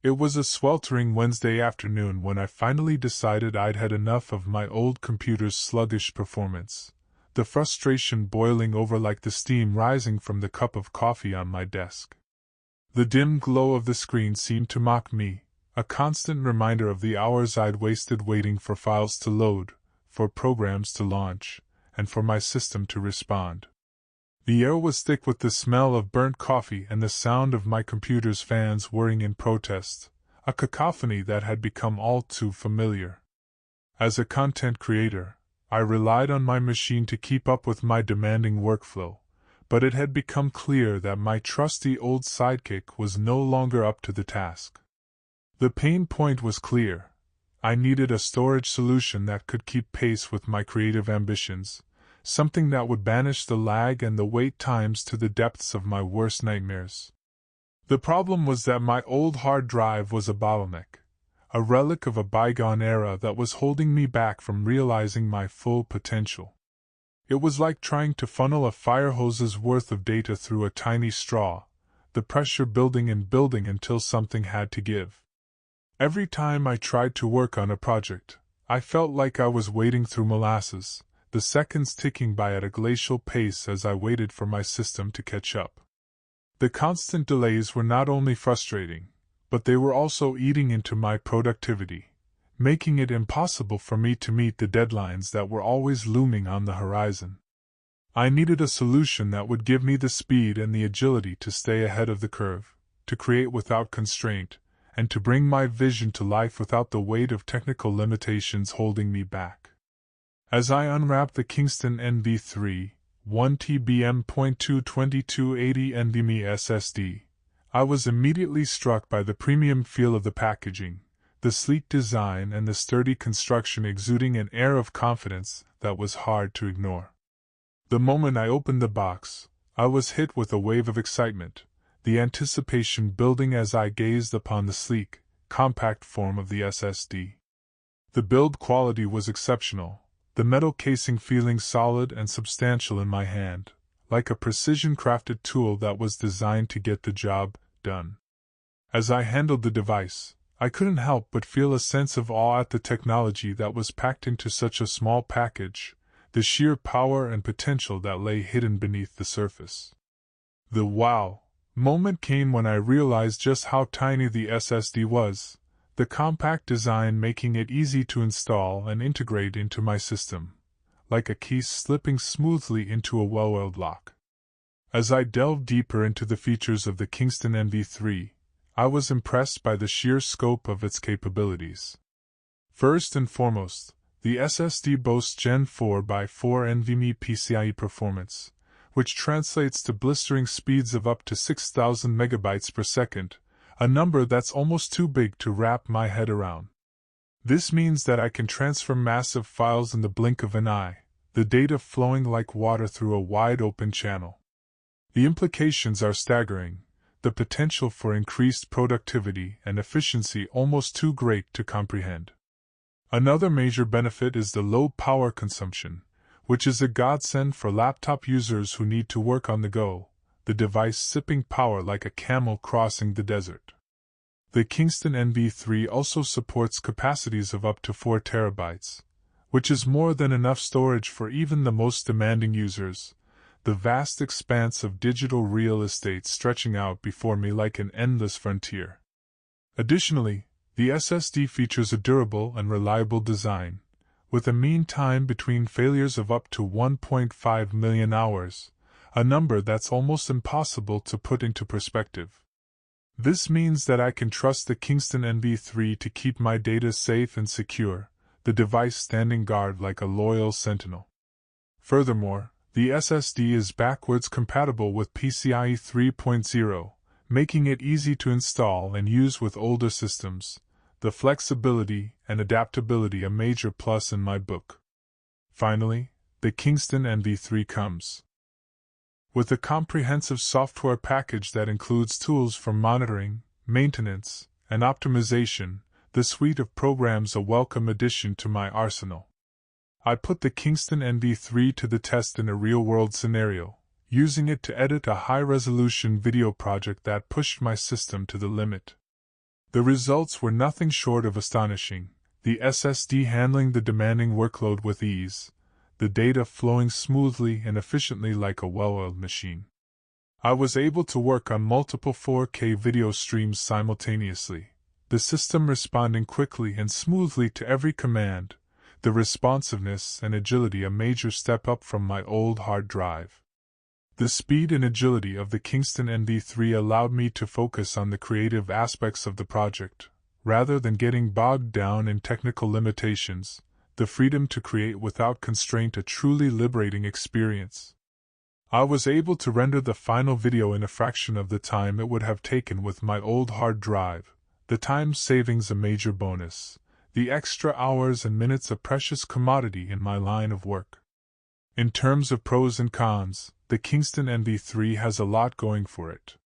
It was a sweltering Wednesday afternoon when I finally decided I'd had enough of my old computer's sluggish performance, the frustration boiling over like the steam rising from the cup of coffee on my desk. The dim glow of the screen seemed to mock me, a constant reminder of the hours I'd wasted waiting for files to load, for programs to launch, and for my system to respond. The air was thick with the smell of burnt coffee and the sound of my computer's fans whirring in protest, a cacophony that had become all too familiar. As a content creator, I relied on my machine to keep up with my demanding workflow, but it had become clear that my trusty old sidekick was no longer up to the task. The pain point was clear. I needed a storage solution that could keep pace with my creative ambitions, something that would banish the lag and the wait times to the depths of my worst nightmares. The problem was that my old hard drive was a bottleneck, a relic of a bygone era that was holding me back from realizing my full potential. It was like trying to funnel a fire hose's worth of data through a tiny straw, the pressure building and building until something had to give. Every time I tried to work on a project, I felt like I was wading through molasses, the seconds ticking by at a glacial pace as I waited for my system to catch up. The constant delays were not only frustrating, but they were also eating into my productivity, making it impossible for me to meet the deadlines that were always looming on the horizon. I needed a solution that would give me the speed and the agility to stay ahead of the curve, to create without constraint, and to bring my vision to life without the weight of technical limitations holding me back. As I unwrapped the Kingston NV3 1TB M.2 2280 NVMe SSD, I was immediately struck by the premium feel of the packaging, the sleek design and the sturdy construction exuding an air of confidence that was hard to ignore. The moment I opened the box, I was hit with a wave of excitement, the anticipation building as I gazed upon the sleek, compact form of the SSD. The build quality was exceptional, the metal casing feeling solid and substantial in my hand, like a precision-crafted tool that was designed to get the job done. As I handled the device, I couldn't help but feel a sense of awe at the technology that was packed into such a small package, the sheer power and potential that lay hidden beneath the surface. The wow moment came when I realized just how tiny the SSD was, the compact design making it easy to install and integrate into my system, like a key slipping smoothly into a well-oiled lock. As I delved deeper into the features of the Kingston NV3, I was impressed by the sheer scope of its capabilities. First and foremost, the SSD boasts Gen 4x4 NVMe PCIe performance, which translates to blistering speeds of up to 6,000 megabytes per second, a number that's almost too big to wrap my head around. This means that I can transfer massive files in the blink of an eye, the data flowing like water through a wide-open channel. The implications are staggering, the potential for increased productivity and efficiency almost too great to comprehend. Another major benefit is the low power consumption, which is a godsend for laptop users who need to work on the go, the device sipping power like a camel crossing the desert. The Kingston NV3 also supports capacities of up to 4 terabytes, which is more than enough storage for even the most demanding users, the vast expanse of digital real estate stretching out before me like an endless frontier. Additionally, the SSD features a durable and reliable design, with a mean time between failures of up to 1.5 million hours, a number that's almost impossible to put into perspective. This means that I can trust the Kingston NV3 to keep my data safe and secure, the device standing guard like a loyal sentinel. Furthermore, the SSD is backwards compatible with PCIe 3.0, making it easy to install and use with older systems, the flexibility and adaptability a major plus in my book. Finally, the Kingston NV3 comes with a comprehensive software package that includes tools for monitoring, maintenance, and optimization, the suite of programs a welcome addition to my arsenal. I put the Kingston NV3 to the test in a real-world scenario, using it to edit a high-resolution video project that pushed my system to the limit. The results were nothing short of astonishing, the SSD handling the demanding workload with ease, the data flowing smoothly and efficiently like a well-oiled machine. I was able to work on multiple 4K video streams simultaneously, the system responding quickly and smoothly to every command, the responsiveness and agility a major step up from my old hard drive. The speed and agility of the Kingston NV3 allowed me to focus on the creative aspects of the project, rather than getting bogged down in technical limitations, the freedom to create without constraint a truly liberating experience. I was able to render the final video in a fraction of the time it would have taken with my old hard drive, the time savings a major bonus, the extra hours and minutes a precious commodity in my line of work. In terms of pros and cons, the Kingston NV3 has a lot going for it.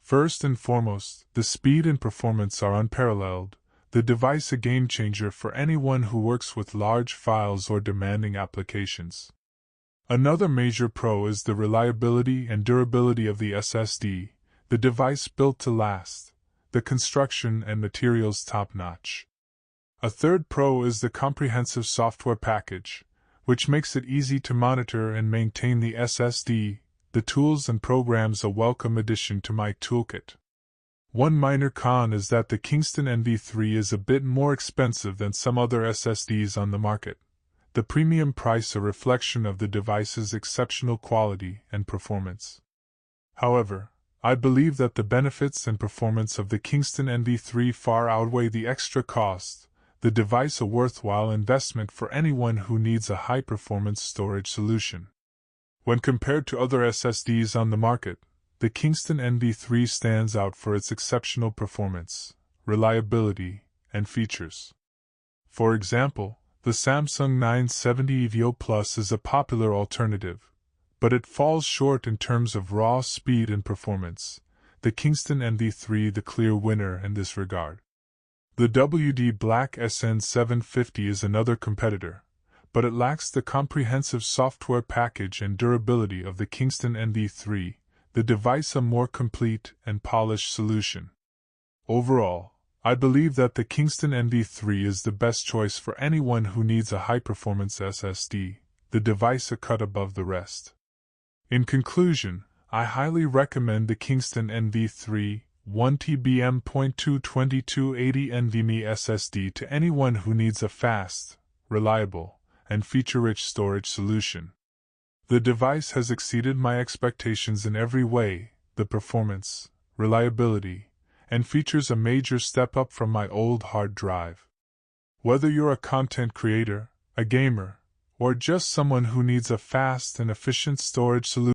First and foremost, the speed and performance are unparalleled, the device a game-changer for anyone who works with large files or demanding applications. Another major pro is the reliability and durability of the SSD, the device built to last, the construction and materials top-notch. A third pro is the comprehensive software package, which makes it easy to monitor and maintain the SSD, the tools and programs a welcome addition to my toolkit. One minor con is that the Kingston NV3 is a bit more expensive than some other SSDs on the market, the premium price a reflection of the device's exceptional quality and performance. However, I believe that the benefits and performance of the Kingston NV3 far outweigh the extra cost, the device a worthwhile investment for anyone who needs a high-performance storage solution. When compared to other SSDs on the market, the Kingston NV3 stands out for its exceptional performance, reliability, and features. For example, the Samsung 970 EVO Plus is a popular alternative, but it falls short in terms of raw speed and performance, the Kingston NV3 the clear winner in this regard. The WD Black SN750 is another competitor, but it lacks the comprehensive software package and durability of the Kingston NV3, the device a more complete and polished solution. Overall, I believe that the Kingston NV3 is the best choice for anyone who needs a high-performance SSD, the device a cut above the rest. In conclusion, I highly recommend the Kingston NV3 1TB M.2 2280 NVMe SSD to anyone who needs a fast, reliable, and feature-rich storage solution. The device has exceeded my expectations in every way, the performance, reliability, and features a major step up from my old hard drive. Whether you're a content creator, a gamer, or just someone who needs a fast and efficient storage solution,